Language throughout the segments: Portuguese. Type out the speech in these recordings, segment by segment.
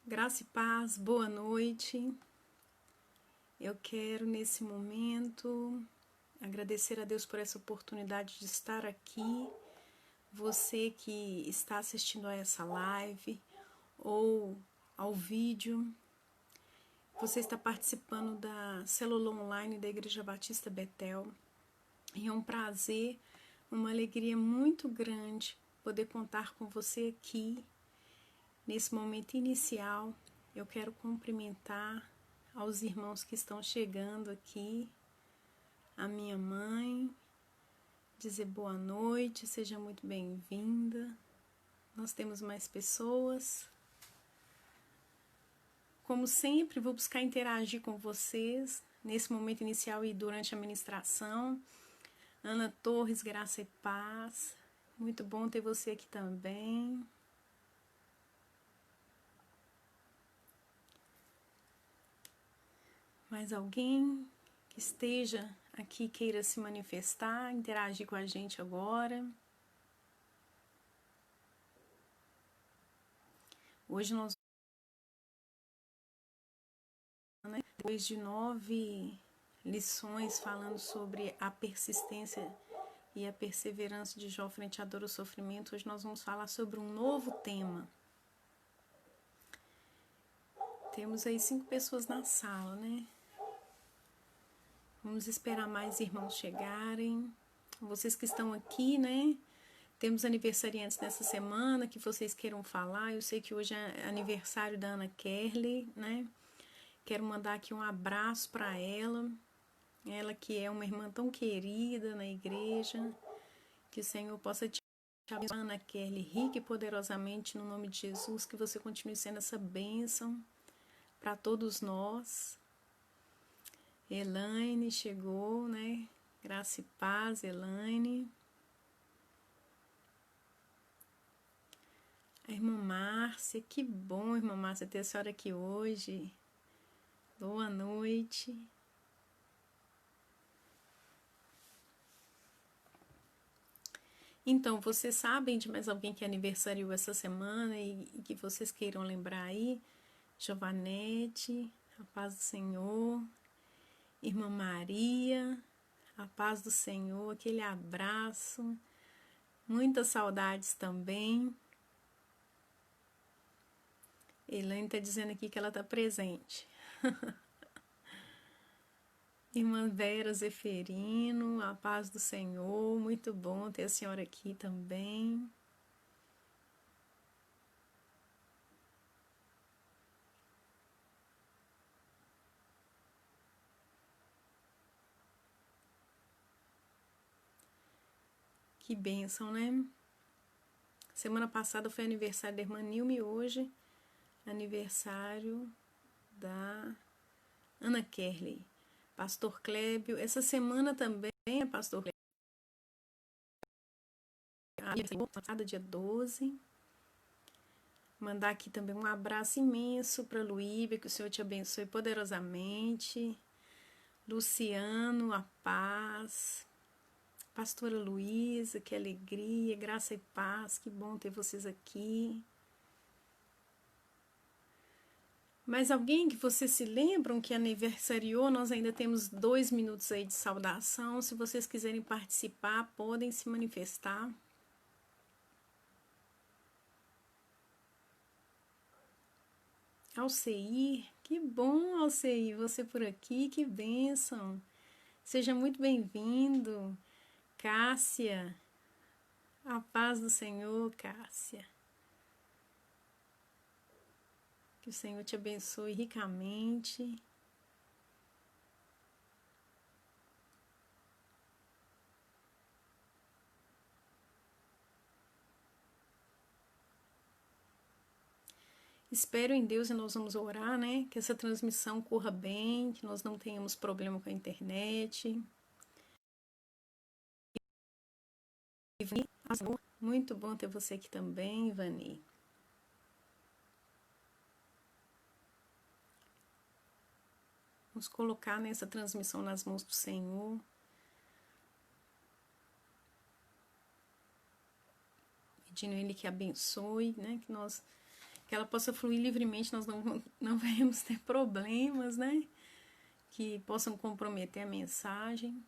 Graça e paz, boa noite. Eu quero nesse momento agradecer a Deus por essa oportunidade de estar aqui. Você que está assistindo a essa live ou ao vídeo, você está participando da célula online da Igreja Batista Betel. E é um prazer, uma alegria muito grande poder contar com você aqui. Nesse momento inicial, eu quero cumprimentar aos irmãos que estão chegando aqui, a minha mãe, dizer boa noite, seja muito bem-vinda. Nós temos mais pessoas. Como sempre, vou buscar interagir com vocês nesse momento inicial e durante a ministração. Ana Torres, graça e paz. Muito bom ter você aqui também. Mais alguém que esteja aqui queira se manifestar, interagir com a gente agora. Hoje nós, depois de 9 lições falando sobre a persistência e a perseverança de Jó frente à dor e ao sofrimento, hoje nós vamos falar sobre um novo tema. Temos aí 5 pessoas na sala, né? Vamos esperar mais irmãos chegarem. Vocês que estão aqui, né? Temos aniversariantes nessa semana que vocês queiram falar. Eu sei que hoje é aniversário da Ana Kerley, né? Quero mandar aqui um abraço para ela. Ela que é uma irmã tão querida na igreja. Que o Senhor possa te abençoar, Ana Kerley, rica e poderosamente no nome de Jesus. Que você continue sendo essa bênção para todos nós. Elaine chegou, né? Graça e paz, Elaine. A irmã Márcia, que bom, irmã Márcia, ter a senhora aqui hoje. Boa noite. Então, vocês sabem de mais alguém que aniversariou essa semana e que vocês queiram lembrar aí? Giovanete, a paz do Senhor. Irmã Maria, a paz do Senhor, aquele abraço. Muitas saudades também. Elaine está dizendo aqui que ela está presente. Irmã Vera Zeferino, a paz do Senhor, muito bom ter a senhora aqui também. Que bênção, né? Semana passada foi aniversário da irmã Nilma e hoje aniversário da Ana Kerley. Pastor Clébio, essa semana também é Pastor Clébio, passada dia 12. Mandar aqui também um abraço imenso para Luíbia, que o Senhor te abençoe poderosamente. Luciano, a paz. Pastora Luísa, que alegria, graça e paz, que bom ter vocês aqui. Mas alguém que vocês se lembram que aniversariou, nós ainda temos 2 minutos aí de saudação. Se vocês quiserem participar, podem se manifestar. Alceir, que bom, Alceir, você por aqui, que bênção. Seja muito bem-vindo. Cássia, a paz do Senhor, Cássia. Que o Senhor te abençoe ricamente. Espero em Deus e nós vamos orar, né? Que essa transmissão corra bem, que nós não tenhamos problema com a internet. Muito bom ter você aqui também, Ivani. Vamos colocar nessa transmissão nas mãos do Senhor. Pedindo Ele que abençoe, né? Que nós que ela possa fluir livremente, nós não venhamos ter problemas, né? Que possam comprometer a mensagem.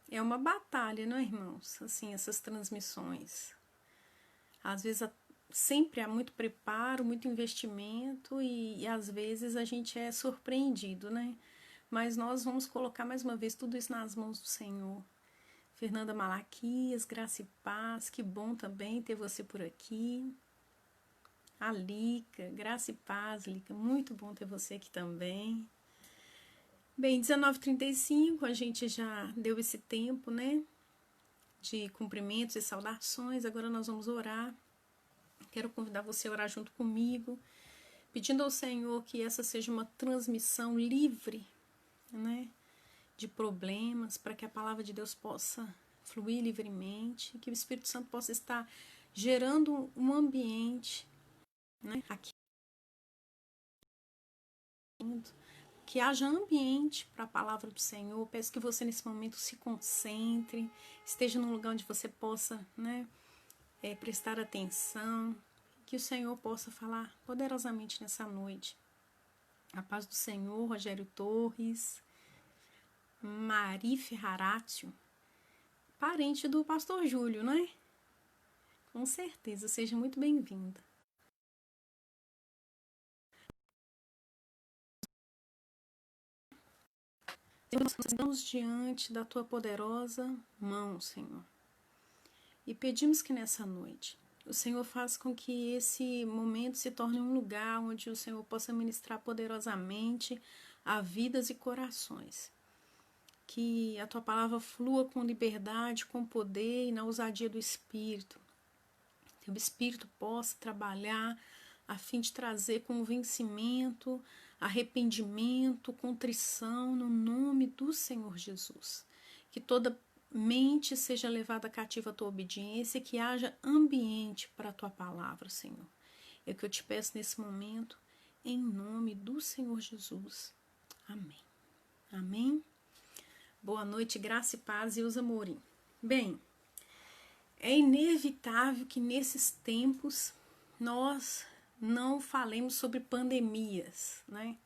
É uma batalha, não é, irmãos? Assim, essas transmissões. Às vezes sempre há muito preparo, muito investimento e às vezes a gente é surpreendido, né? Mas nós vamos colocar mais uma vez tudo isso nas mãos do Senhor. Fernanda Malaquias, graça e paz, que bom também ter você por aqui. A Lica, graça e paz, Lica, muito bom ter você aqui também. Bem, 19h35, a gente já deu esse tempo, né, de cumprimentos e saudações, agora nós vamos orar. Quero convidar você a orar junto comigo, pedindo ao Senhor que essa seja uma transmissão livre, né, de problemas, para que a palavra de Deus possa fluir livremente, que o Espírito Santo possa estar gerando um ambiente, né, aqui, que haja ambiente para a palavra do Senhor. Peço que você nesse momento se concentre, esteja num lugar onde você possa, né, prestar atenção, que o Senhor possa falar poderosamente nessa noite. A paz do Senhor, Rogério Torres, Mari Ferraratio, parente do pastor Júlio, não é? Com certeza, seja muito bem-vinda. Nós estamos diante da tua poderosa mão, Senhor. E pedimos que nessa noite o Senhor faça com que esse momento se torne um lugar onde o Senhor possa ministrar poderosamente a vidas e corações. Que a tua palavra flua com liberdade, com poder e na ousadia do Espírito. Que o Espírito possa trabalhar a fim de trazer convencimento, arrependimento, contrição no nome do Senhor Jesus. Que toda mente seja levada cativa à tua obediência, que haja ambiente para a tua palavra, Senhor. É o que eu te peço nesse momento, em nome do Senhor Jesus. Amém. Amém. Boa noite, graça e paz, Ilza Morim. Bem, é inevitável que nesses tempos nós não falemos sobre pandemias, né?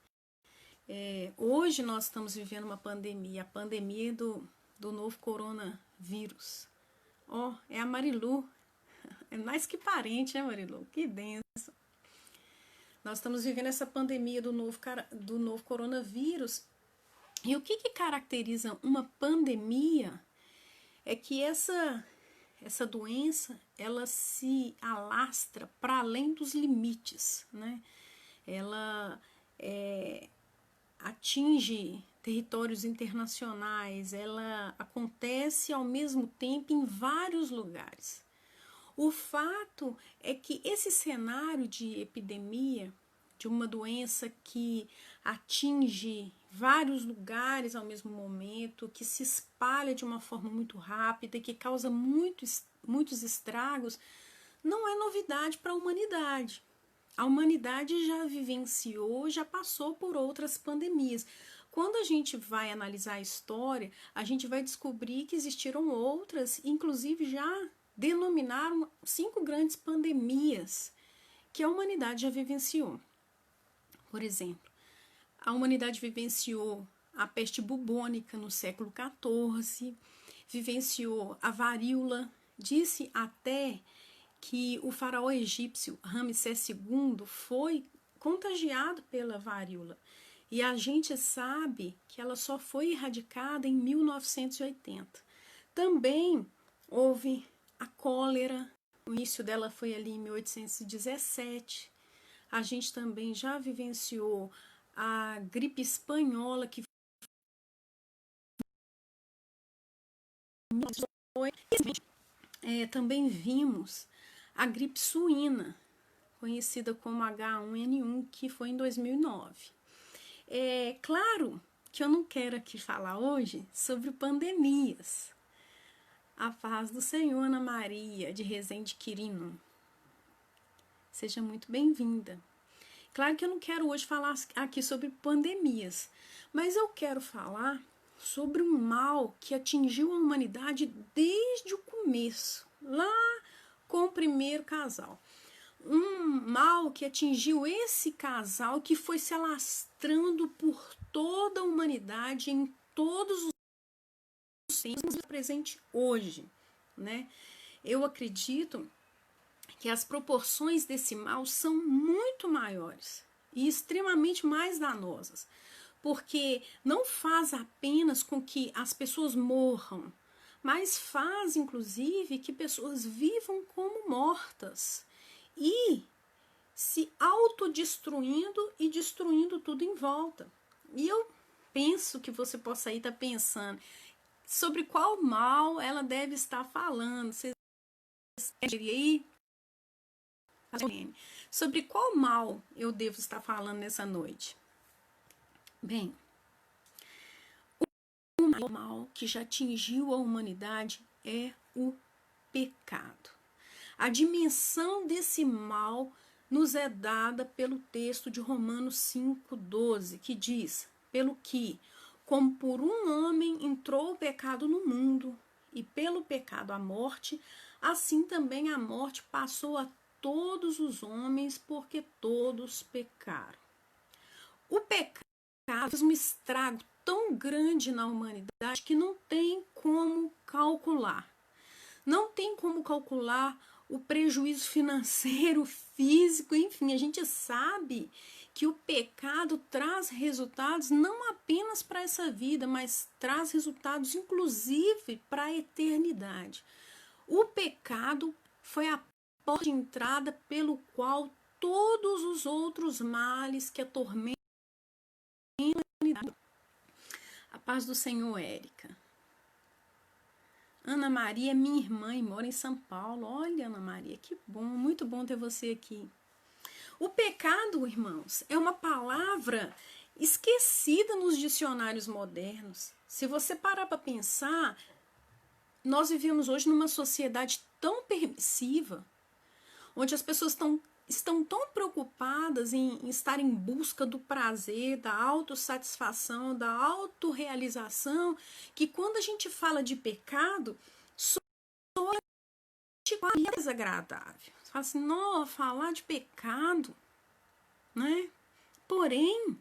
Hoje nós estamos vivendo uma pandemia, a pandemia do novo coronavírus. É a Marilu, é mais que parente, né, Marilu? Que benção. Nós estamos vivendo essa pandemia do novo coronavírus. E o que caracteriza uma pandemia é que essa doença, ela se alastra para além dos limites, né? Ela atinge territórios internacionais, ela acontece ao mesmo tempo em vários lugares. O fato é que esse cenário de epidemia, de uma doença que atinge vários lugares ao mesmo momento, que se espalha de uma forma muito rápida e que causa muitos estragos, não é novidade para a humanidade. A humanidade já vivenciou, já passou por outras pandemias. Quando a gente vai analisar a história, a gente vai descobrir que existiram outras, inclusive já denominaram 5 grandes pandemias que a humanidade já vivenciou. Por exemplo, a humanidade vivenciou a peste bubônica no século XIV, vivenciou a varíola, disse até que o faraó egípcio Ramsés II foi contagiado pela varíola. E a gente sabe que ela só foi erradicada em 1980. Também houve a cólera, o início dela foi ali em 1817. A gente também já vivenciou a gripe espanhola, que foi. Também vimos a gripe suína, conhecida como H1N1, que foi em 2009. Claro que eu não quero aqui falar hoje sobre pandemias. A paz do Senhor, Ana Maria, de Resende Quirino. Seja muito bem-vinda. Claro que eu não quero hoje falar aqui sobre pandemias, mas eu quero falar sobre um mal que atingiu a humanidade desde o começo, lá com o primeiro casal. um mal que atingiu esse casal, que foi se alastrando por toda a humanidade, em todos os tempos, presente hoje, né? Eu acredito que as proporções desse mal são muito maiores e extremamente mais danosas, porque não faz apenas com que as pessoas morram, mas faz, inclusive, que pessoas vivam como mortas e se autodestruindo e destruindo tudo em volta. E eu penso que você possa aí estar pensando sobre qual mal ela deve estar falando. Vocês aí? Sobre qual mal eu devo estar falando nessa noite? Bem, o mal que já atingiu a humanidade é o pecado. A dimensão desse mal nos é dada pelo texto de Romanos 5,12, que diz: pelo que, como por um homem entrou o pecado no mundo, e pelo pecado a morte, assim também a morte passou a todos os homens, porque todos pecaram. O pecado fez um estrago tão grande na humanidade que não tem como calcular. Não tem como calcular o prejuízo financeiro, físico, enfim, a gente sabe que o pecado traz resultados não apenas para essa vida, mas traz resultados inclusive para a eternidade. O pecado foi a porta de entrada pelo qual todos os outros males que atormentam a humanidade. A paz do Senhor, Érica. Ana Maria é minha irmã e mora em São Paulo. Olha, Ana Maria, que bom, muito bom ter você aqui. O pecado, irmãos, é uma palavra esquecida nos dicionários modernos. Se você parar para pensar, nós vivemos hoje numa sociedade tão permissiva, onde as pessoas estão tão preocupadas em estar em busca do prazer, da autossatisfação, da autorrealização, que quando a gente fala de pecado, soa desagradável. Você fala assim, não, falar de pecado, né? Porém,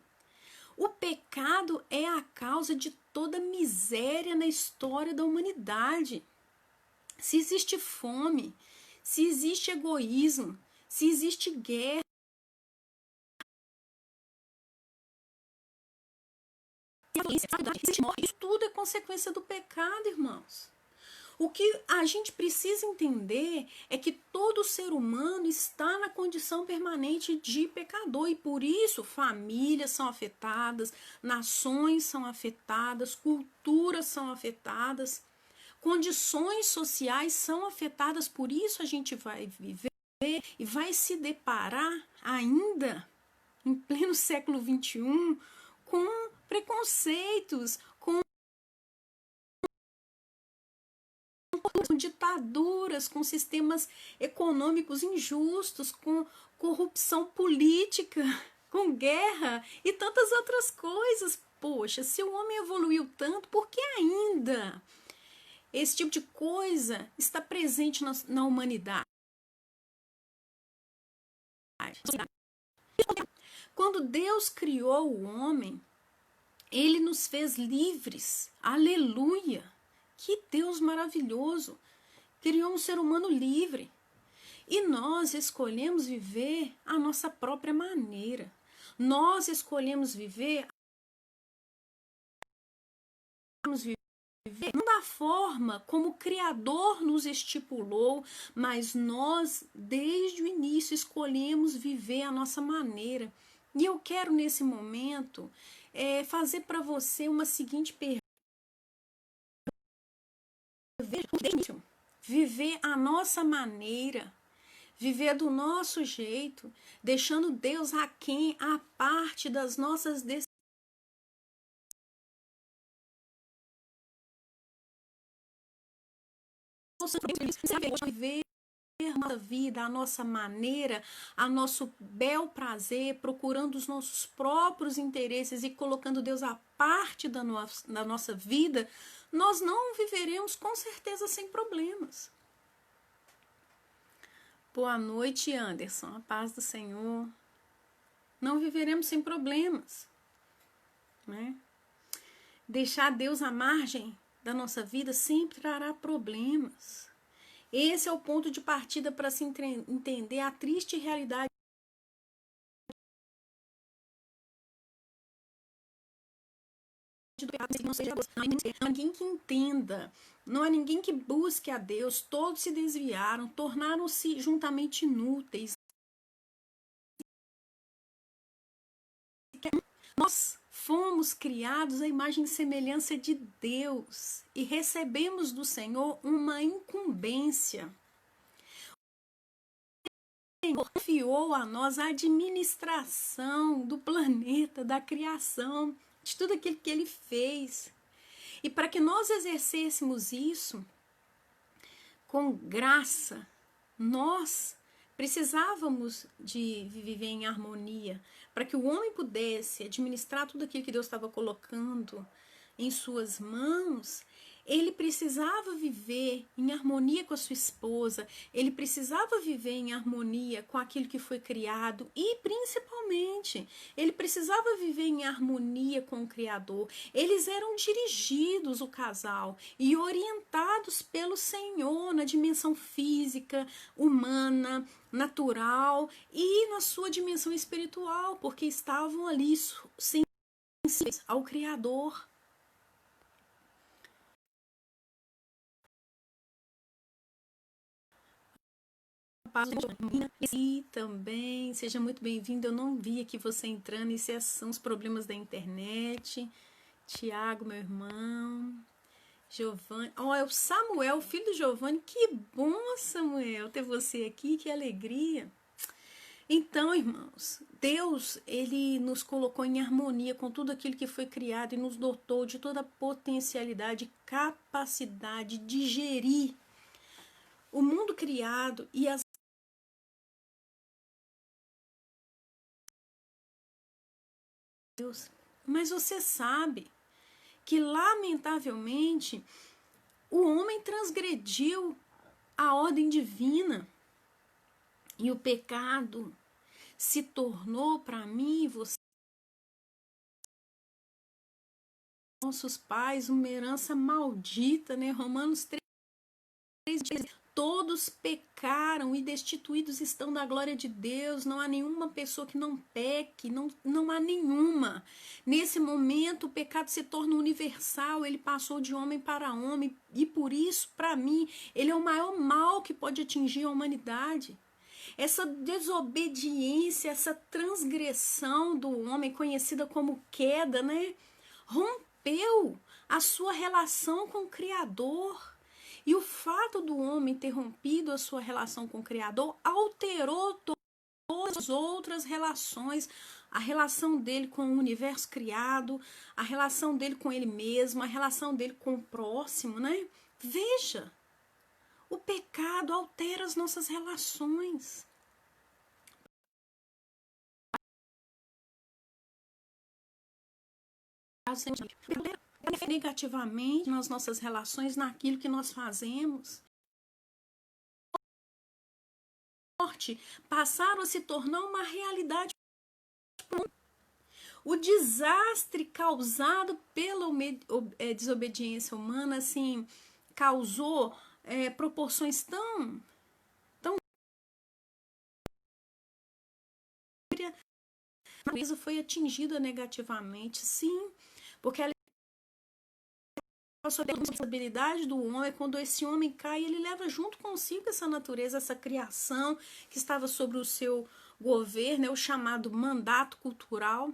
o pecado é a causa de toda miséria na história da humanidade. Se existe fome, se existe egoísmo, se existe guerra, isso tudo é consequência do pecado, irmãos. O que a gente precisa entender é que todo ser humano está na condição permanente de pecador e por isso famílias são afetadas, nações são afetadas, culturas são afetadas, condições sociais são afetadas, por isso a gente vai viver e vai se deparar ainda em pleno século XXI com preconceitos, com ditaduras, com sistemas econômicos injustos, com corrupção política, com guerra e tantas outras coisas. Poxa, se o homem evoluiu tanto, por que ainda esse tipo de coisa está presente na humanidade? Quando Deus criou o homem, ele nos fez livres. Aleluia! Que Deus maravilhoso! Criou um ser humano livre. E nós escolhemos viver a nossa própria maneira. Nós escolhemos viver não da forma como o Criador nos estipulou, mas nós, desde o início, escolhemos viver a nossa maneira. E eu quero, nesse momento, fazer para você uma seguinte pergunta. Viver a nossa maneira, viver do nosso jeito, deixando Deus aquém, a parte das nossas decisões. Viver a nossa vida, a nossa maneira, a nosso bel prazer, procurando os nossos próprios interesses e colocando Deus à parte da nossa vida, nós não viveremos com certeza sem problemas. Boa noite, Anderson. A paz do Senhor. Não viveremos sem problemas, né? Deixar Deus à margem da nossa vida sempre trará problemas. Esse é o ponto de partida para se entender a triste realidade do pecado. Não seja Deus. Não há ninguém que entenda, não há ninguém que busque a Deus. Todos se desviaram, tornaram-se juntamente inúteis. Nós fomos criados à imagem e semelhança de Deus e recebemos do Senhor uma incumbência. O Senhor confiou a nós a administração do planeta, da criação, de tudo aquilo que Ele fez. E para que nós exercêssemos isso com graça, nós precisávamos de viver em harmonia, para que o homem pudesse administrar tudo aquilo que Deus estava colocando em suas mãos. Ele precisava viver em harmonia com a sua esposa, ele precisava viver em harmonia com aquilo que foi criado e, principalmente, ele precisava viver em harmonia com o Criador. Eles eram dirigidos, o casal, e orientados pelo Senhor na dimensão física, humana, natural e na sua dimensão espiritual, porque estavam ali sensíveis ao Criador. E também, seja muito bem-vindo. Eu não vi aqui você entrando, esses são os problemas da internet. Tiago, meu irmão. Giovanni. É o Samuel, filho do Giovanni. Que bom, Samuel, ter você aqui, que alegria. Então, irmãos, Deus, ele nos colocou em harmonia com tudo aquilo que foi criado e nos dotou de toda a potencialidade, capacidade de gerir o mundo criado e as Deus. Mas você sabe que, lamentavelmente, o homem transgrediu a ordem divina e o pecado se tornou para mim e você, nossos pais, uma herança maldita, né? Romanos 3 diz: todos pecaram e destituídos estão da glória de Deus. Não há nenhuma pessoa que não peque, não há nenhuma. Nesse momento, o pecado se torna universal, ele passou de homem para homem, e por isso, para mim, ele é o maior mal que pode atingir a humanidade. Essa desobediência, essa transgressão do homem, conhecida como queda, né? Rompeu a sua relação com o Criador. E o fato do homem ter rompido a sua relação com o Criador alterou todas as outras relações, a relação dele com o universo criado, a relação dele com ele mesmo, a relação dele com o próximo, né? Veja, o pecado altera as nossas relações. Negativamente nas nossas relações, naquilo que nós fazemos. Passaram a se tornar uma realidade. O desastre causado pela desobediência humana, assim, causou proporções tão a natureza foi atingida negativamente, sim, porque a responsabilidade do homem, quando esse homem cai, ele leva junto consigo essa natureza, essa criação que estava sobre o seu governo, o chamado mandato cultural.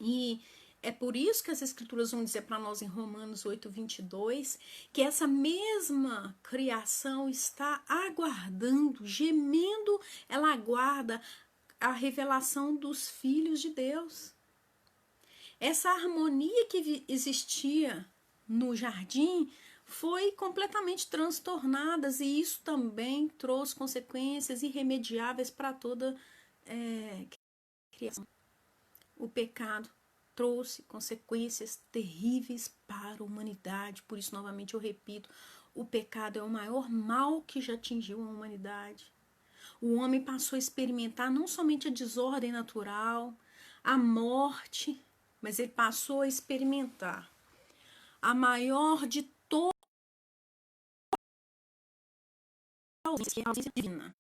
E é por isso que as escrituras vão dizer para nós em Romanos 8:22, que essa mesma criação está aguardando, gemendo, ela aguarda a revelação dos filhos de Deus. Essa harmonia que existia no jardim foi completamente transtornada, e isso também trouxe consequências irremediáveis para toda criação. O pecado trouxe consequências terríveis para a humanidade. Por isso, novamente, eu repito, o pecado é o maior mal que já atingiu a humanidade. O homem passou a experimentar não somente a desordem natural, a morte, mas ele passou a experimentar a maior de todas as ausências, que é a ausência divina.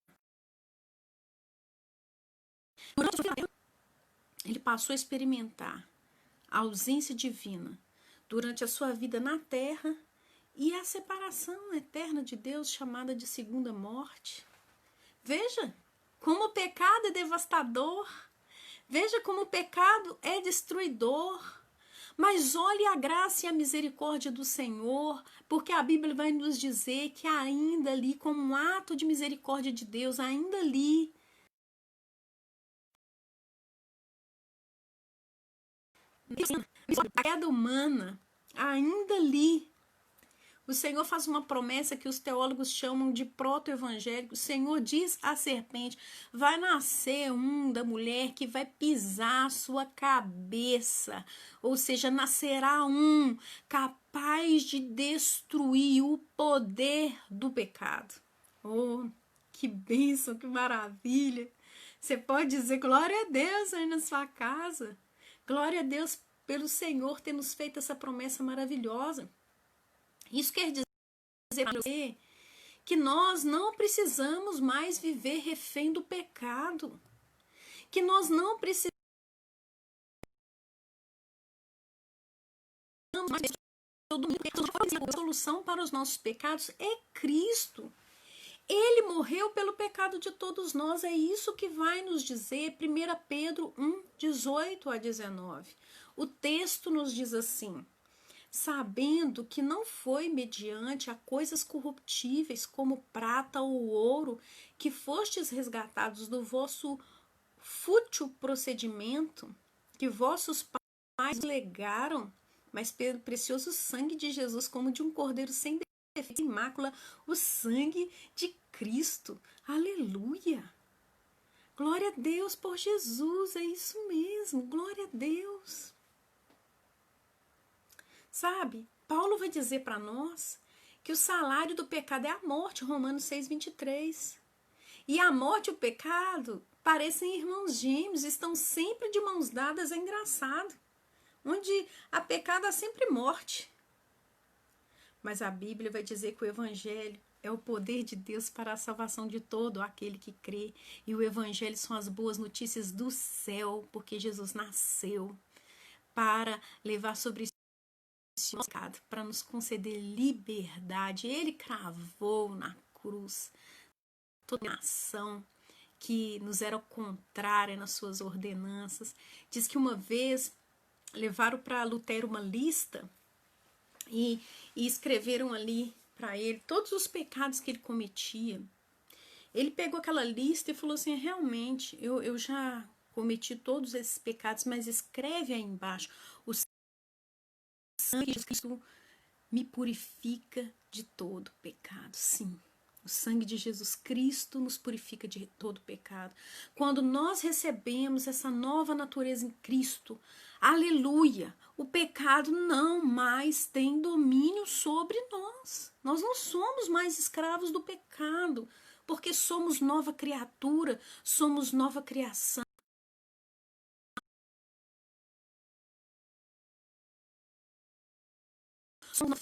Durante a sua vida, ele passou a experimentar a ausência divina durante a sua vida na terra e a separação eterna de Deus, chamada de segunda morte. Veja como o pecado é devastador. Veja como o pecado é destruidor. Mas olhe a graça e a misericórdia do Senhor, porque a Bíblia vai nos dizer que ainda ali, como um ato de misericórdia de Deus, ainda ali, a queda humana, ainda ali, o Senhor faz uma promessa que os teólogos chamam de proto-evangélico. O Senhor diz à serpente: vai nascer da mulher que vai pisar a sua cabeça. Ou seja, nascerá capaz de destruir o poder do pecado. Oh, que bênção, que maravilha! Você pode dizer glória a Deus aí na sua casa. Glória a Deus pelo Senhor ter nos feito essa promessa maravilhosa. Isso quer dizer para você que nós não precisamos mais viver refém do pecado. Que nós não precisamos mais a solução para os nossos pecados é Cristo. Ele morreu pelo pecado de todos nós. É isso que vai nos dizer 1 Pedro 1, 18 a 19. O texto nos diz assim: sabendo que não foi mediante a coisas corruptíveis como prata ou ouro que fostes resgatados do vosso fútil procedimento que vossos pais legaram, mas pelo precioso sangue de Jesus, como de um cordeiro sem defeito e mácula, o sangue de Cristo. Aleluia! Glória a Deus por Jesus, é isso mesmo, glória a Deus. Sabe, Paulo vai dizer para nós que o salário do pecado é a morte, Romanos 6:23. E a morte e o pecado parecem irmãos gêmeos, estão sempre de mãos dadas, é engraçado. Onde há pecado há sempre morte. Mas a Bíblia vai dizer que o Evangelho é o poder de Deus para a salvação de todo aquele que crê. E o Evangelho são as boas notícias do céu, porque Jesus nasceu para levar sobre si o pecado, para nos conceder liberdade. Ele cravou na cruz toda a nação que nos era contrária nas suas ordenanças. Diz que uma vez levaram para Lutero uma lista e escreveram ali para ele todos os pecados que ele cometia. Ele pegou aquela lista e falou assim: realmente, eu já cometi todos esses pecados, mas escreve aí embaixo: o sangue de Cristo me purifica de todo pecado. Sim, o sangue de Jesus Cristo nos purifica de todo pecado. Quando nós recebemos essa nova natureza em Cristo, aleluia, o pecado não mais tem domínio sobre nós. Nós não somos mais escravos do pecado, porque somos nova criatura, somos nova criação. Somos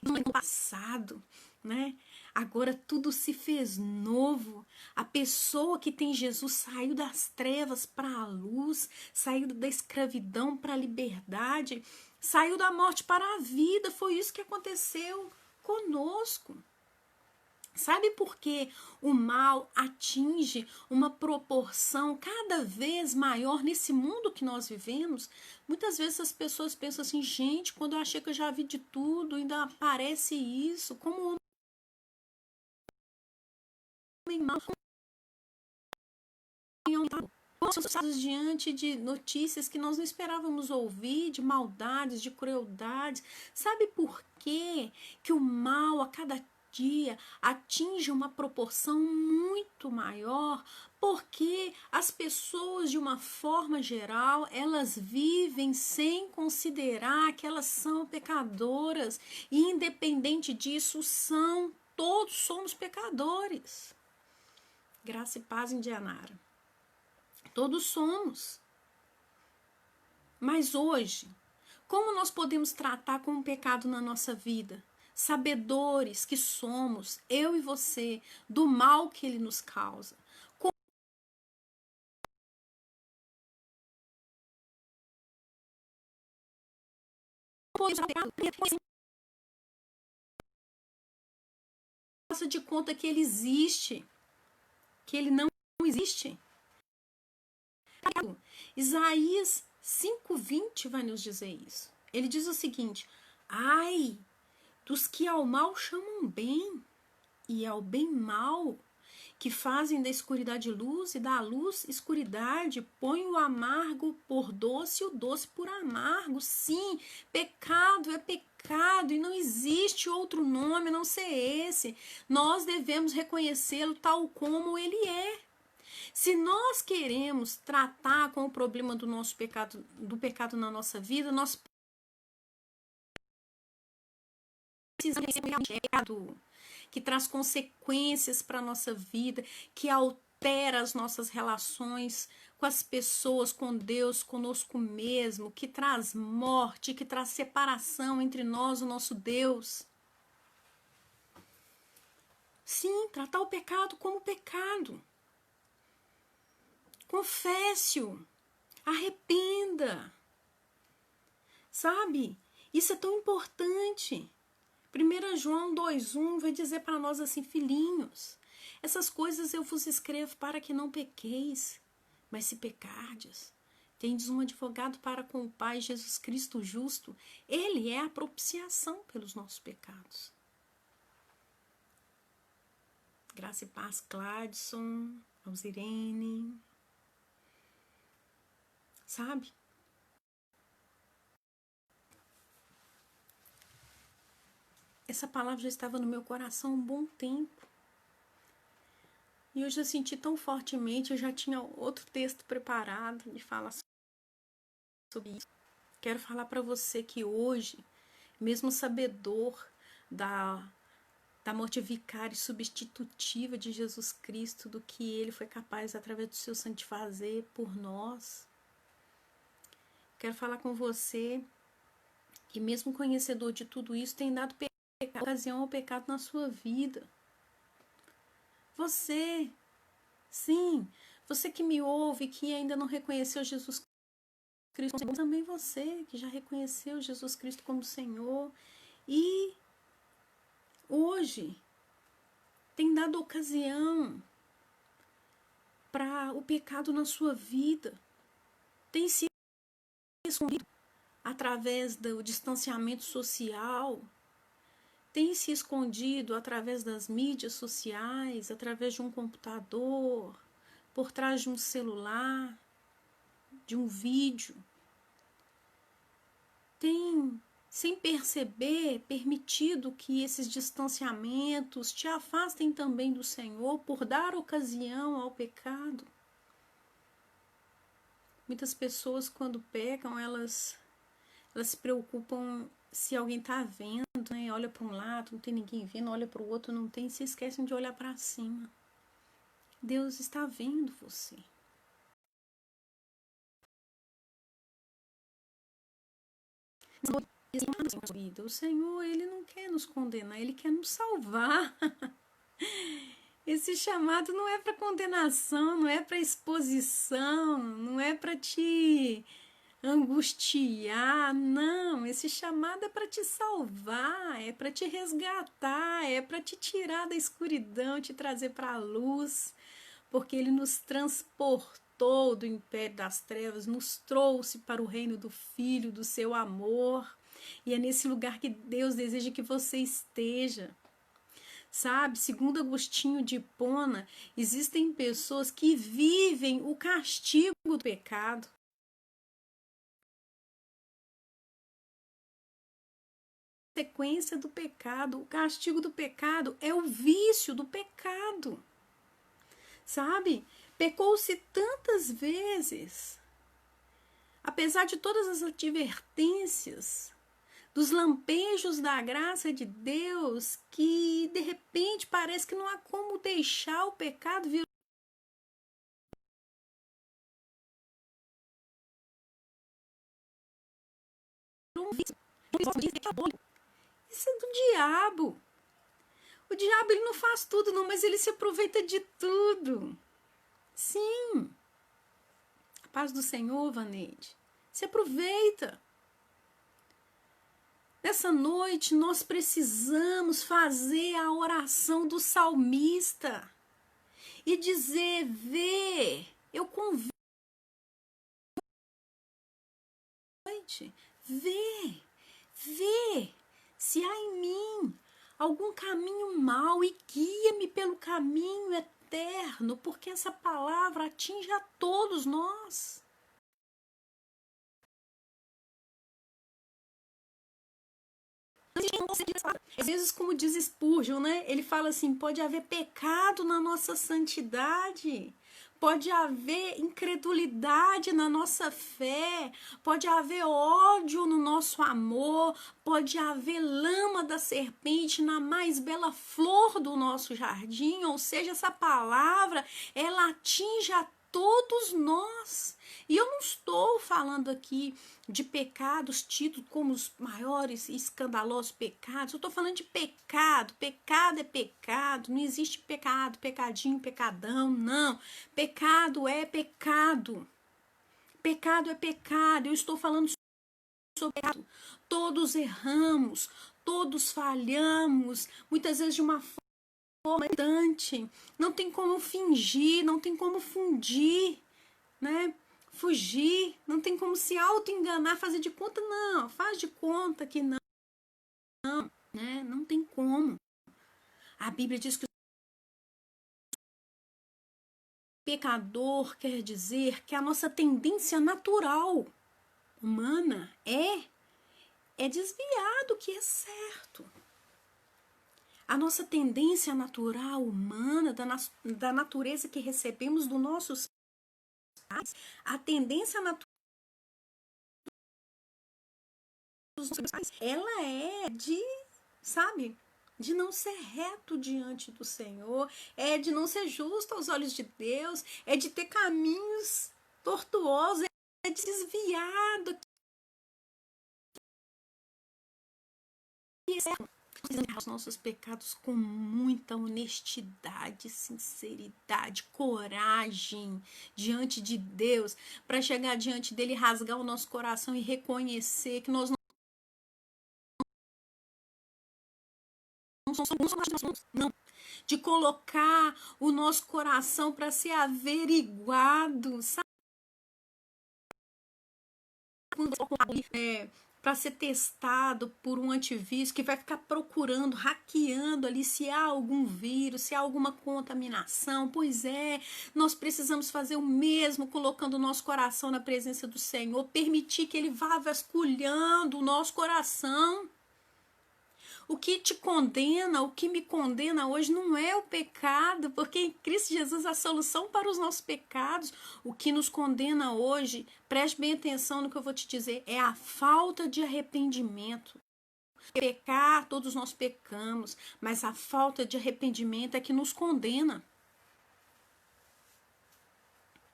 no passado, né? Agora tudo se fez novo. A pessoa que tem Jesus saiu das trevas para a luz, saiu da escravidão para a liberdade, saiu da morte para a vida. Foi isso que aconteceu conosco. Sabe por que o mal atinge uma proporção cada vez maior nesse mundo que nós vivemos? Muitas vezes as pessoas pensam assim: gente, quando eu achei que eu já vi de tudo, ainda aparece isso. Como homem mal, estamos diante de notícias que nós não esperávamos ouvir, de maldades, de crueldades. Sabe por quê que o mal a cada dia atinge uma proporção muito maior? Porque as pessoas, de uma forma geral, elas vivem sem considerar que elas são pecadoras, e independente disso, todos somos pecadores. Graça e paz, Indianara. Todos somos. Mas hoje, como nós podemos tratar com o pecado na nossa vida? Sabedores que somos, eu e você, do mal que ele nos causa. Faça de conta que ele existe, que ele não existe. Isaías 5:20 vai nos dizer isso. Ele diz o seguinte: ai dos que ao mal chamam bem, e ao bem mal, que fazem da escuridade luz e da luz escuridade, põe o amargo por doce e o doce por amargo. Sim, pecado é pecado e não existe outro nome a não ser esse. Nós devemos reconhecê-lo tal como ele é. Se nós queremos tratar com o problema do nosso pecado, do pecado na nossa vida, nós precisamos receber um pecado que traz consequências para a nossa vida, que altera as nossas relações com as pessoas, com Deus, conosco mesmo, que traz morte, que traz separação entre nós e o nosso Deus. Sim, tratar o pecado como pecado. Confesse-o, arrependa. Sabe? Isso é tão importante. 1 João 2:1 vai dizer para nós assim: filhinhos, essas coisas eu vos escrevo para que não pequeis, mas se pecardes, tendes um advogado para com o Pai, Jesus Cristo justo. Ele é a propiciação pelos nossos pecados. Graça e paz, Cladson, Alzirene. Sabe? Essa palavra já estava no meu coração há um bom tempo. E eu já senti tão fortemente, eu já tinha outro texto preparado de falar sobre isso. Quero falar para você que hoje, mesmo sabedor da morte vicária e substitutiva de Jesus Cristo, do que ele foi capaz, através do seu sangue, de fazer por nós, quero falar com você que, mesmo conhecedor de tudo isso, tem dado ocasião ao pecado na sua vida. Você, sim, você que me ouve, que ainda não reconheceu Jesus Cristo, também você que já reconheceu Jesus Cristo como Senhor e hoje tem dado ocasião para o pecado na sua vida, tem se escondido através do distanciamento social, tem se escondido através das mídias sociais, através de um computador, por trás de um celular, de um vídeo. Tem, sem perceber, permitido que esses distanciamentos te afastem também do Senhor por dar ocasião ao pecado. Muitas pessoas, quando pecam, elas se preocupam se alguém está vendo, né? Olha para um lado, não tem ninguém vendo, olha para o outro, não tem, se esquecem de olhar para cima. Deus está vendo você. O Senhor, ele não quer nos condenar, ele quer nos salvar. Esse chamado não é para condenação, não é para exposição, não é para te angustiar, não. Esse chamado é para te salvar, é para te resgatar, é para te tirar da escuridão, te trazer para a luz, porque ele nos transportou do império das trevas, nos trouxe para o reino do Filho, do seu amor. E é nesse lugar que Deus deseja que você esteja. Sabe, segundo Agostinho de Hipona, existem pessoas que vivem o castigo do pecado. A consequência do pecado, o castigo do pecado é o vício do pecado. Sabe, pecou-se tantas vezes, apesar de todas as advertências, dos lampejos da graça de Deus, que de repente parece que não há como deixar o pecado vir Isso é do diabo. O diabo ele não faz tudo não, mas ele se aproveita de tudo. Sim. A paz do Senhor, Vaneide. Se aproveita. Nessa noite nós precisamos fazer a oração do salmista e dizer, eu convido, vê se há em mim algum caminho mau e guia-me pelo caminho eterno, porque essa palavra atinge a todos nós. Às vezes, como diz Spurgeon, né? Ele fala assim, pode haver pecado na nossa santidade, pode haver incredulidade na nossa fé, pode haver ódio no nosso amor, pode haver lama da serpente na mais bela flor do nosso jardim, ou seja, essa palavra, ela atinge a todos nós. E eu não estou falando aqui de pecados tidos como os maiores e escandalosos pecados. Eu estou falando de pecado. Pecado é pecado. Não existe pecado, pecadinho, pecadão. Não. Pecado é pecado. Pecado é pecado. Eu estou falando sobre pecado. Todos erramos. Todos falhamos. Muitas vezes de uma forma irritante. Não tem como fingir. Não tem como fundir, né? Fugir, não tem como se auto-enganar, fazer de conta, não, faz de conta que não, né? Não tem como. A Bíblia diz que o pecador quer dizer que a nossa tendência natural humana é desviar do que é certo. A nossa tendência natural humana, da natureza que recebemos dos nossos pais, a tendência natural ela é de não ser reto diante do Senhor, é de não ser justo aos olhos de Deus, é de ter caminhos tortuosos, é de desviar do que é certo. Os nossos pecados com muita honestidade, sinceridade, coragem diante de Deus, para chegar diante dele, rasgar o nosso coração e reconhecer que nós não, de colocar o nosso coração para ser averiguado, sabe? Para ser testado por um antivírus que vai ficar procurando, hackeando ali se há algum vírus, se há alguma contaminação. Pois é, nós precisamos fazer o mesmo, colocando o nosso coração na presença do Senhor, permitir que Ele vá vasculhando o nosso coração. O que te condena, o que me condena hoje não é o pecado, porque em Cristo Jesus a solução para os nossos pecados, o que nos condena hoje, preste bem atenção no que eu vou te dizer, é a falta de arrependimento. Pecar, todos nós pecamos, mas a falta de arrependimento é que nos condena.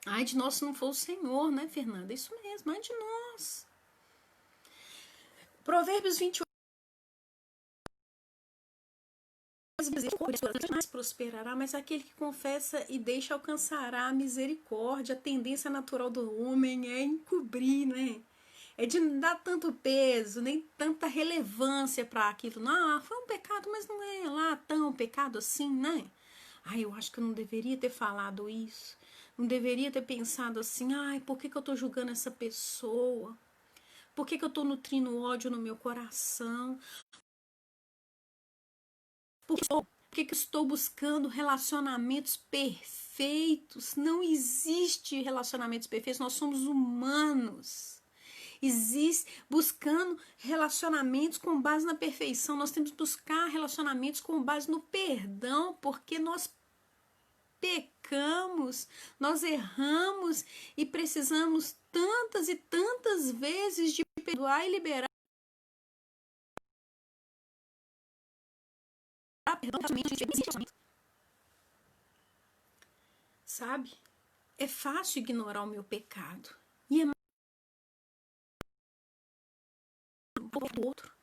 Ai de nós se não for o Senhor, né, Fernanda? Isso mesmo, ai de nós. Provérbios 28. Mais prosperará, mas aquele que confessa e deixa alcançará a misericórdia. A tendência natural do homem é encobrir, né? É de não dar tanto peso, nem tanta relevância para aquilo. Não, foi um pecado, mas não é lá tão pecado assim, né? Ai, eu acho que eu não deveria ter falado isso. Não deveria ter pensado assim, ai, por que eu tô julgando essa pessoa? Por que eu tô nutrindo ódio no meu coração? Por que eu estou buscando relacionamentos perfeitos? Não existe relacionamentos perfeitos, nós somos humanos. Existe buscando relacionamentos com base na perfeição. Nós temos que buscar relacionamentos com base no perdão, porque nós pecamos, nós erramos e precisamos tantas e tantas vezes de perdoar e liberar perdão. Sabe? É fácil ignorar o meu pecado. E é do outro.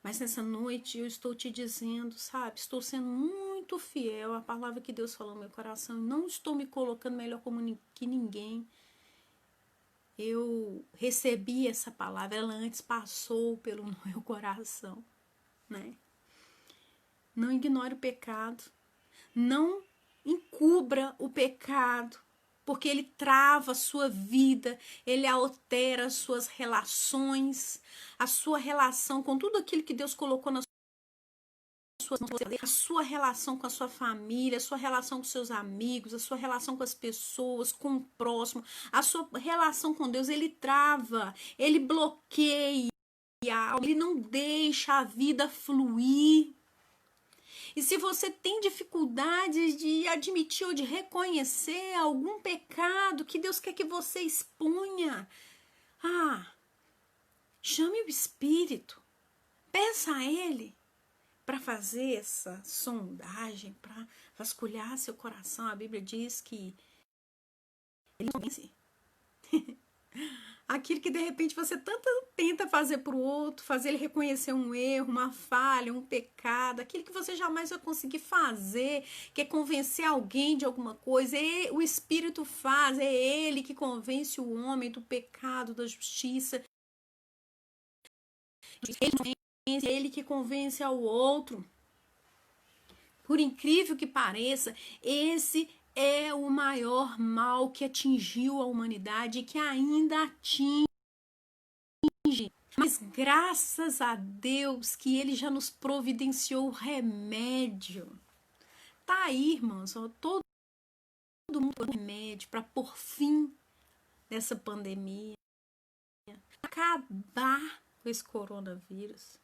Mas nessa noite eu estou te dizendo, sabe? Estou sendo muito fiel à palavra que Deus falou no meu coração. Não estou me colocando melhor que ninguém. Eu recebi essa palavra, ela antes passou pelo meu coração, né? Não ignore o pecado. Não encubra o pecado, porque ele trava a sua vida, ele altera as suas relações, a sua relação com tudo aquilo que Deus colocou na sua mão, a sua relação com a sua família, a sua relação com seus amigos, a sua relação com as pessoas, com o próximo, a sua relação com Deus, ele trava, ele bloqueia, ele não deixa a vida fluir. E se você tem dificuldade de admitir ou de reconhecer algum pecado que Deus quer que você exponha, chame o Espírito, peça a Ele para fazer essa sondagem, para vasculhar seu coração. A Bíblia diz que Ele convence. Aquilo que de repente você tanto tenta fazer para o outro, fazer ele reconhecer um erro, uma falha, um pecado, aquilo que você jamais vai conseguir fazer, que é convencer alguém de alguma coisa, o Espírito faz, é ele que convence o homem do pecado, da justiça. É ele que convence ao outro. Por incrível que pareça, esse é o maior mal que atingiu a humanidade e que ainda atinge. Mas graças a Deus que Ele já nos providenciou o remédio. Tá aí, irmãos, todo mundo com remédio para pôr fim nessa pandemia. Acabar com esse coronavírus.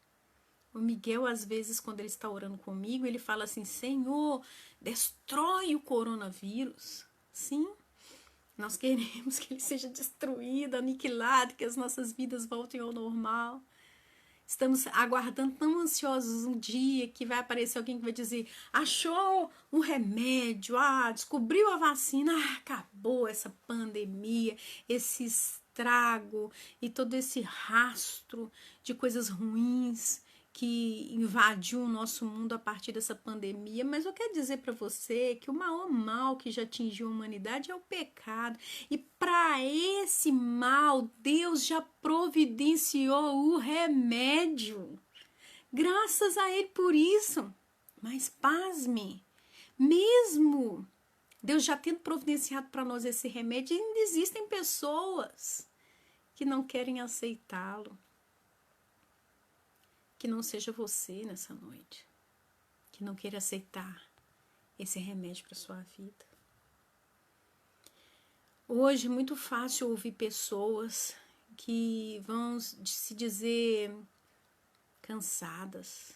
O Miguel, às vezes, quando ele está orando comigo, ele fala assim, Senhor, destrói o coronavírus. Sim, nós queremos que ele seja destruído, aniquilado, que as nossas vidas voltem ao normal. Estamos aguardando tão ansiosos um dia que vai aparecer alguém que vai dizer, achou um remédio, descobriu a vacina, acabou essa pandemia, esse estrago e todo esse rastro de coisas ruins que invadiu o nosso mundo a partir dessa pandemia. Mas eu quero dizer para você que o maior mal que já atingiu a humanidade é o pecado. E para esse mal, Deus já providenciou o remédio. Graças a Ele por isso. Mas pasme, mesmo Deus já tendo providenciado para nós esse remédio, ainda existem pessoas que não querem aceitá-lo. Que não seja você nessa noite, que não queira aceitar esse remédio para sua vida. Hoje é muito fácil ouvir pessoas que vão se dizer cansadas.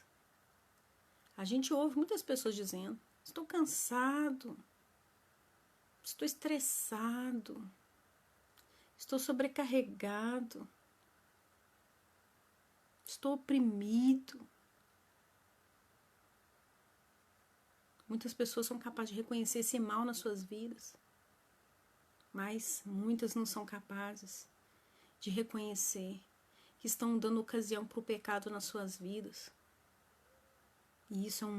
A gente ouve muitas pessoas dizendo, estou cansado, estou estressado, estou sobrecarregado. Estou oprimido. Muitas pessoas são capazes de reconhecer esse mal nas suas vidas, mas muitas não são capazes de reconhecer que estão dando ocasião para o pecado nas suas vidas. E isso é um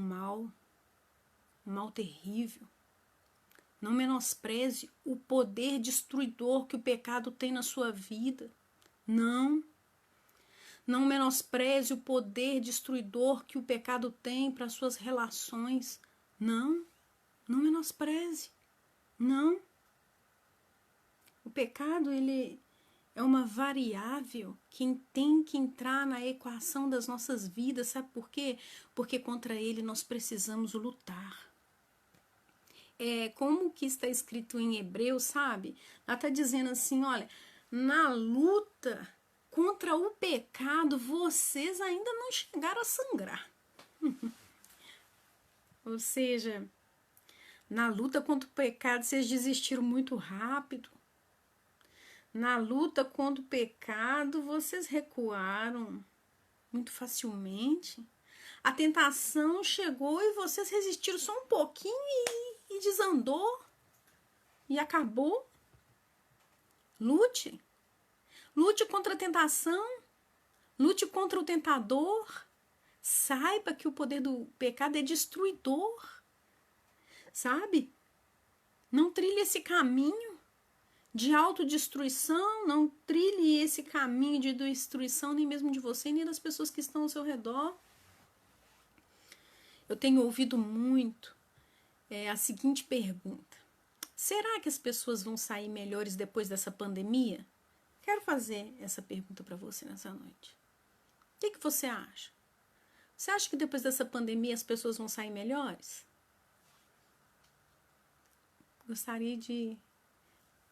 mal terrível. Não menospreze o poder destruidor que o pecado tem na sua vida. Não menospreze o poder destruidor que o pecado tem para suas relações. Não menospreze. Não. O pecado, ele é uma variável que tem que entrar na equação das nossas vidas. Sabe por quê? Porque contra ele nós precisamos lutar. Como que está escrito em Hebreus, sabe? Ela está dizendo assim, olha, na luta contra o pecado, vocês ainda não chegaram a sangrar. Ou seja, na luta contra o pecado, vocês desistiram muito rápido. Na luta contra o pecado, vocês recuaram muito facilmente. A tentação chegou e vocês resistiram só um pouquinho e desandou. E acabou. Lute contra a tentação. Lute contra o tentador. Saiba que o poder do pecado é destruidor. Sabe? Não trilhe esse caminho de autodestruição, não trilhe esse caminho de destruição nem mesmo de você, nem das pessoas que estão ao seu redor. Eu tenho ouvido muito a seguinte pergunta: será que as pessoas vão sair melhores depois dessa pandemia? Quero fazer essa pergunta para você nessa noite. O que você acha? Você acha que depois dessa pandemia as pessoas vão sair melhores? Gostaria de,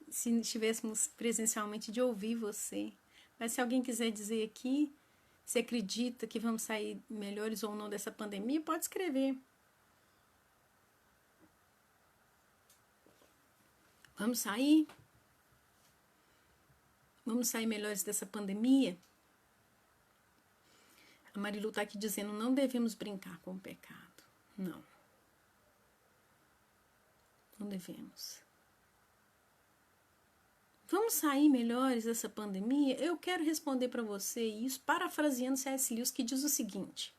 se estivéssemos presencialmente, de ouvir você. Mas se alguém quiser dizer aqui, se acredita que vamos sair melhores ou não dessa pandemia, pode escrever. Vamos sair? Vamos sair melhores dessa pandemia? A Marilu está aqui dizendo, não devemos brincar com o pecado. Não. Não devemos. Vamos sair melhores dessa pandemia? Eu quero responder para você isso parafraseando C.S. Lewis, que diz o seguinte: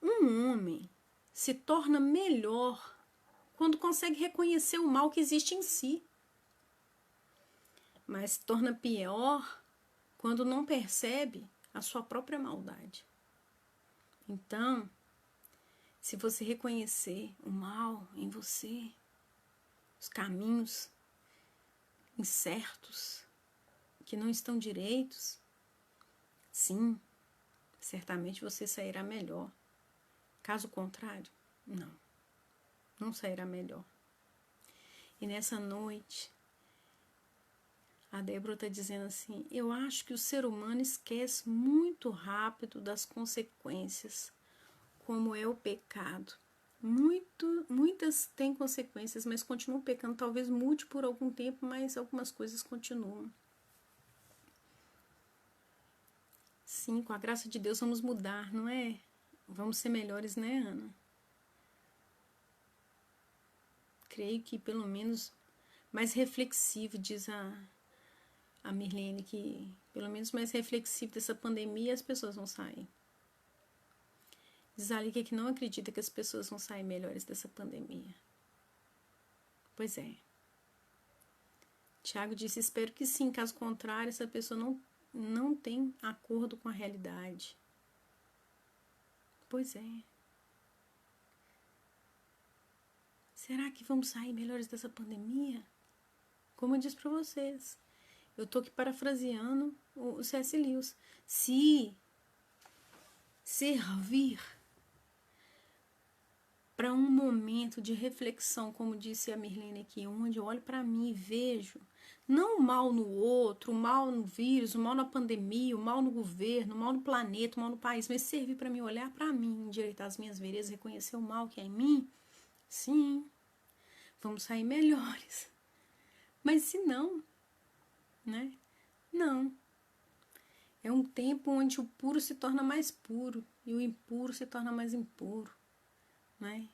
um homem se torna melhor quando consegue reconhecer o mal que existe em si, mas se torna pior quando não percebe a sua própria maldade. Então, se você reconhecer o mal em você, os caminhos incertos, que não estão direitos, sim, certamente você sairá melhor. Caso contrário, não sairá melhor. E nessa noite, a Débora está dizendo assim, eu acho que o ser humano esquece muito rápido das consequências, como é o pecado. Muitas têm consequências, mas continuam pecando. Talvez mude por algum tempo, mas algumas coisas continuam. Sim, com a graça de Deus vamos mudar, não é? Vamos ser melhores, né, Ana? Creio que pelo menos mais reflexivo, diz a Mirlene, que pelo menos mais reflexivo dessa pandemia as pessoas vão sair. Diz a Lígia que não acredita que as pessoas vão sair melhores dessa pandemia. Pois é. Tiago disse, espero que sim, caso contrário, essa pessoa não tem acordo com a realidade. Pois é. Será que vamos sair melhores dessa pandemia? Como eu disse para vocês, eu estou aqui parafraseando o C.S. Lewis. Se servir para um momento de reflexão, como disse a Mirlene aqui, onde eu olho para mim e vejo, não o mal no outro, o mal no vírus, o mal na pandemia, o mal no governo, o mal no planeta, o mal no país, mas servir para mim, olhar para mim, endireitar as minhas veredas, reconhecer o mal que é em mim, sim, vamos sair melhores. Mas se não, né? Não. É um tempo onde o puro se torna mais puro e o impuro se torna mais impuro, né?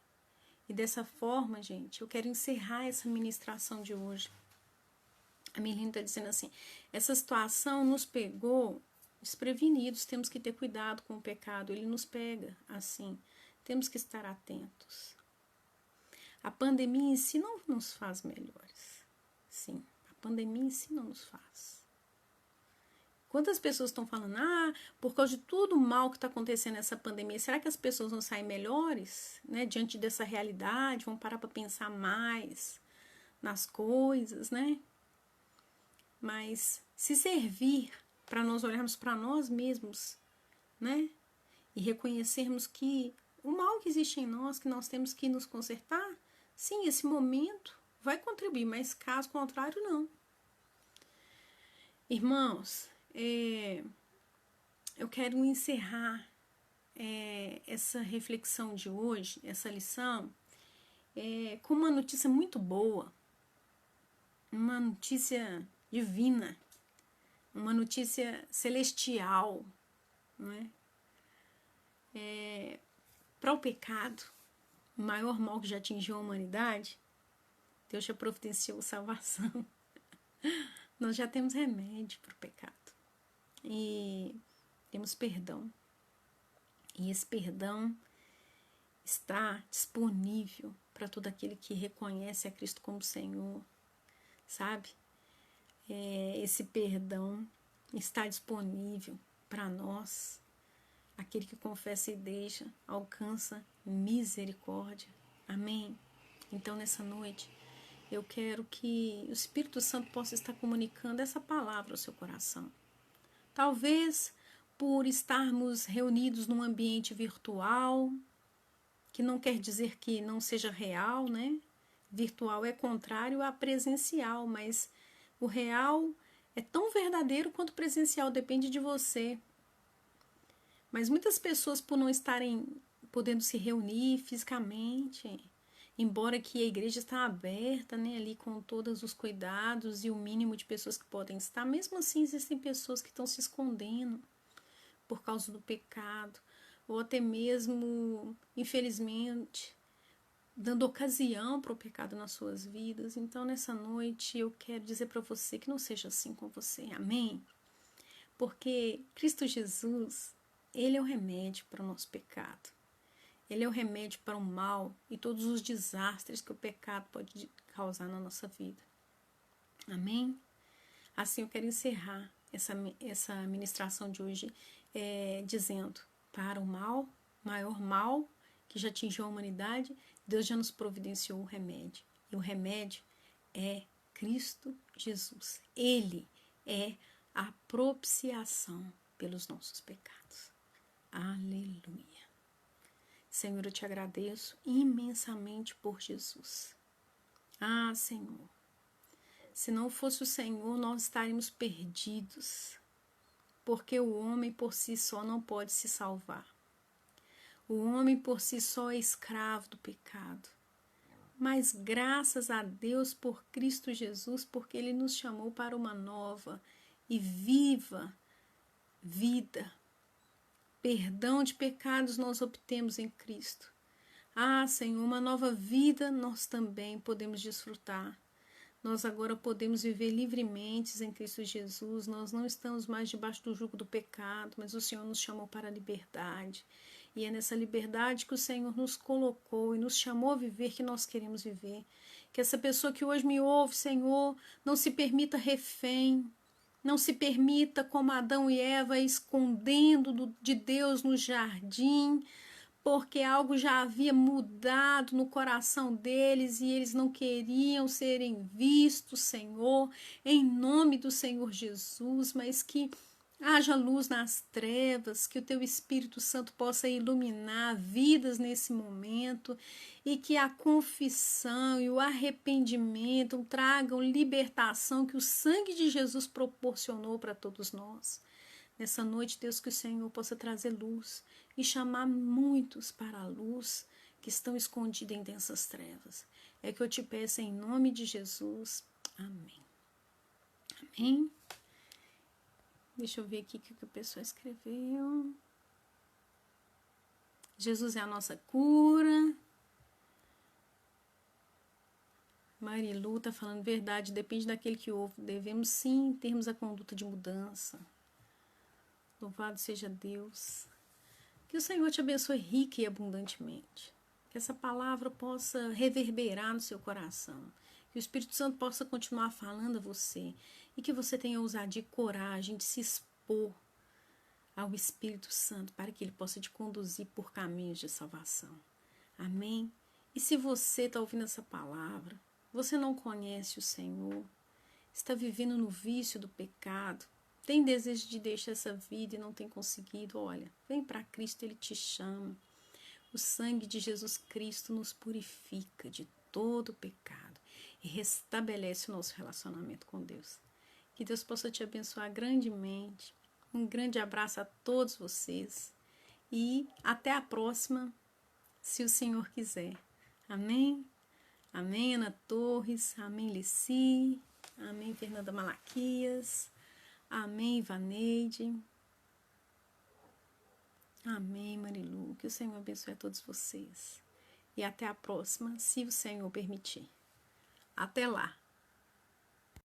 E dessa forma, gente, eu quero encerrar essa ministração de hoje. A Mirlene está dizendo assim, essa situação nos pegou desprevenidos, temos que ter cuidado com o pecado, ele nos pega assim, temos que estar atentos. A pandemia em si não nos faz melhores, sim, a pandemia em si não nos faz. Quantas pessoas estão falando, por causa de tudo o mal que está acontecendo nessa pandemia, será que as pessoas vão sair melhores, né, diante dessa realidade, vão parar para pensar mais nas coisas, né? Mas se servir para nós olharmos para nós mesmos, né, e reconhecermos que o mal que existe em nós, que nós temos que nos consertar, sim, esse momento vai contribuir, mas caso contrário, não. Irmãos, eu quero encerrar essa reflexão de hoje, essa lição, com uma notícia muito boa, uma notícia divina, uma notícia celestial, não é? Para o pecado, o maior mal que já atingiu a humanidade, Deus já providenciou salvação. Nós já temos remédio para o pecado. E temos perdão. E esse perdão está disponível para todo aquele que reconhece a Cristo como Senhor, sabe? Esse perdão está disponível para nós. Aquele que confessa e deixa, alcança misericórdia. Amém? Então, nessa noite, eu quero que o Espírito Santo possa estar comunicando essa palavra ao seu coração. Talvez por estarmos reunidos num ambiente virtual, que não quer dizer que não seja real, né? Virtual é contrário a presencial, mas o real é tão verdadeiro quanto o presencial, depende de você. Mas muitas pessoas, por não estarem podendo se reunir fisicamente, embora que a igreja está aberta, né, ali com todos os cuidados e o mínimo de pessoas que podem estar, mesmo assim existem pessoas que estão se escondendo por causa do pecado, ou até mesmo, infelizmente, dando ocasião para o pecado nas suas vidas. Então, nessa noite, eu quero dizer para você que não seja assim com você. Amém? Porque Cristo Jesus, Ele é o remédio para o nosso pecado. Ele é o remédio para o mal e todos os desastres que o pecado pode causar na nossa vida. Amém? Assim eu quero encerrar essa ministração de hoje dizendo: para o mal, maior mal que já atingiu a humanidade, Deus já nos providenciou o remédio. E o remédio é Cristo Jesus. Ele é a propiciação pelos nossos pecados. Aleluia. Senhor, eu te agradeço imensamente por Jesus. Ah, Senhor, se não fosse o Senhor, nós estaríamos perdidos, porque o homem por si só não pode se salvar. O homem por si só é escravo do pecado. Mas graças a Deus por Cristo Jesus, porque Ele nos chamou para uma nova e viva vida. Perdão de pecados nós obtemos em Cristo. Ah, Senhor, uma nova vida nós também podemos desfrutar. Nós agora podemos viver livremente em Cristo Jesus. Nós não estamos mais debaixo do jugo do pecado, mas o Senhor nos chamou para a liberdade. E é nessa liberdade que o Senhor nos colocou e nos chamou a viver que nós queremos viver. Que essa pessoa que hoje me ouve, Senhor, não se permita refém. Não se permita, como Adão e Eva, escondendo de Deus no jardim, porque algo já havia mudado no coração deles e eles não queriam serem vistos, Senhor, em nome do Senhor Jesus, mas que haja luz nas trevas, que o Teu Espírito Santo possa iluminar vidas nesse momento e que a confissão e o arrependimento tragam libertação que o sangue de Jesus proporcionou para todos nós. Nessa noite, Deus, que o Senhor possa trazer luz e chamar muitos para a luz que estão escondidos em densas trevas. É que eu te peço em nome de Jesus. Amém. Amém. Deixa eu ver aqui o que a pessoa escreveu. Jesus é a nossa cura. Marilu está falando verdade, depende daquele que ouve. Devemos sim termos a conduta de mudança. Louvado seja Deus. Que o Senhor te abençoe rica e abundantemente. Que essa palavra possa reverberar no seu coração. Que o Espírito Santo possa continuar falando a você. E que você tenha ousadia e coragem de se expor ao Espírito Santo para que ele possa te conduzir por caminhos de salvação. Amém? E se você está ouvindo essa palavra, você não conhece o Senhor, está vivendo no vício do pecado, tem desejo de deixar essa vida e não tem conseguido, olha, vem para Cristo, Ele te chama. O sangue de Jesus Cristo nos purifica de todo o pecado e restabelece o nosso relacionamento com Deus. Que Deus possa te abençoar grandemente. Um grande abraço a todos vocês e até a próxima, se o Senhor quiser. Amém? Amém, Ana Torres. Amém, Lici. Amém, Fernanda Malaquias. Amém, Ivaneide. Amém, Marilu. Que o Senhor abençoe a todos vocês. E até a próxima, se o Senhor permitir. Até lá.